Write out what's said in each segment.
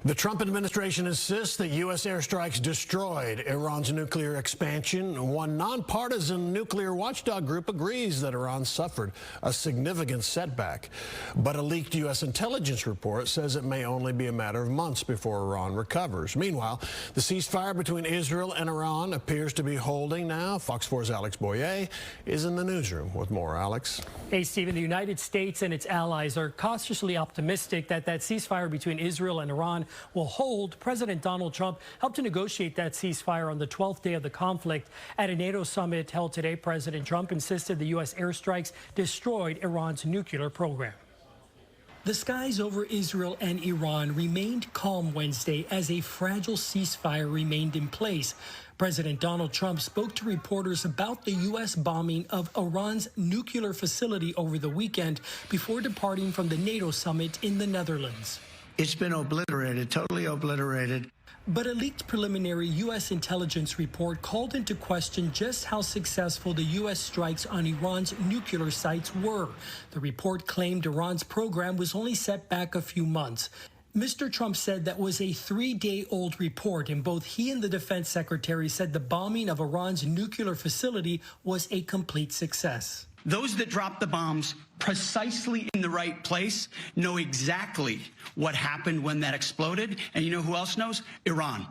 The Trump administration insists that U.S. airstrikes destroyed Iran's nuclear expansion. One non-partisan nuclear watchdog group agrees that Iran suffered a significant setback. But a leaked U.S. intelligence report says it may only be a matter of months before Iran recovers. Meanwhile, the ceasefire between Israel and Iran appears to be holding now. Fox 4's Alex Boyer is in the newsroom with more. Alex. Hey, Stephen, the United States and its allies are cautiously optimistic that ceasefire between Israel and Iran will hold. President Donald Trump helped to negotiate that ceasefire on the 12th day of the conflict. At a NATO summit held today, President Trump insisted the U.S. airstrikes destroyed Iran's nuclear program. The skies over Israel and Iran remained calm Wednesday as a fragile ceasefire remained in place. President Donald Trump spoke to reporters about the U.S. bombing of Iran's nuclear facility over the weekend before departing from the NATO summit in the Netherlands. It's been obliterated, totally obliterated. But a leaked preliminary U.S. intelligence report called into question just how successful the U.S. strikes on Iran's nuclear sites were. The report claimed Iran's program was only set back a few months. Mr. Trump said that was a 3-day-old report, and both he and the defense secretary said the bombing of Iran's nuclear facility was a complete success. Those that dropped the bombs precisely in the right place know exactly what happened when that exploded. And you know who else knows? Iran.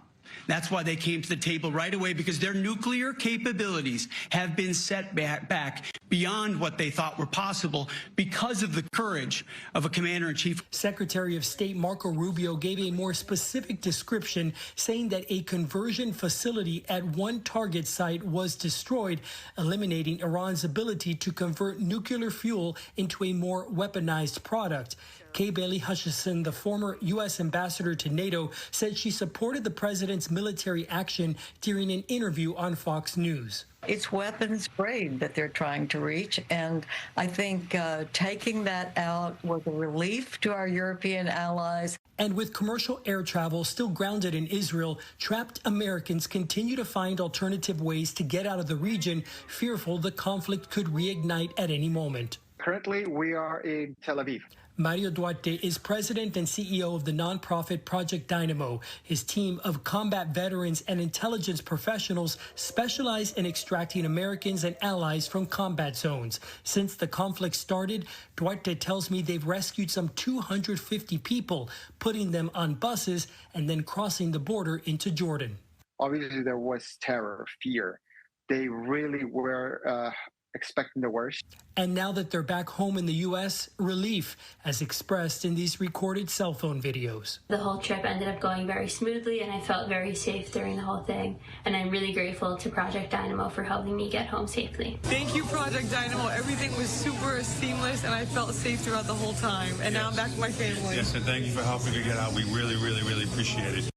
That's why they came to the table right away, because their nuclear capabilities have been set back beyond what they thought were possible because of the courage of a commander-in-chief. Secretary of State Marco Rubio gave a more specific description, saying that a conversion facility at one target site was destroyed, eliminating Iran's ability to convert nuclear fuel into a more weaponized product. Kay Bailey Hutchison, the former U.S. ambassador to NATO, said she supported the president's military action during an interview on Fox News. It's weapons grade that they're trying to reach, and I think taking that out was a relief to our European allies. And with commercial air travel still grounded in Israel, trapped Americans continue to find alternative ways to get out of the region, fearful the conflict could reignite at any moment. Currently, we are in Tel Aviv. Mario Duarte is president and CEO of the nonprofit Project Dynamo. His team of combat veterans and intelligence professionals specialize in extracting Americans and allies from combat zones. Since the conflict started, Duarte tells me they've rescued some 250 people, putting them on buses and then crossing the border into Jordan. Obviously, there was terror, fear. They really were expecting the worst. And now that they're back home in the U.S., relief, as expressed in these recorded cell phone videos. The whole trip ended up going very smoothly, and I felt very safe during the whole thing. And I'm really grateful to Project Dynamo for helping me get home safely. Thank you, Project Dynamo. Everything was super seamless, and I felt safe throughout the whole time. And now I'm back with my family. Yes, and thank you for helping me get out. We really, really, really appreciate it.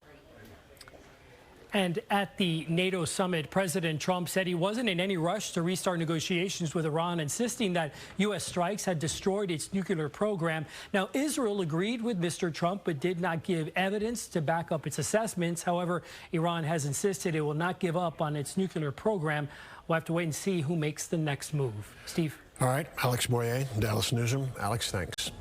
And at the NATO summit, President Trump said he wasn't in any rush to restart negotiations with Iran, insisting that U.S. strikes had destroyed its nuclear program. Now, Israel agreed with Mr. Trump, but did not give evidence to back up its assessments. However, Iran has insisted it will not give up on its nuclear program. We'll have to wait and see who makes the next move. Steve. All right, Alex Boyer, Dallas Newsroom. Alex, thanks.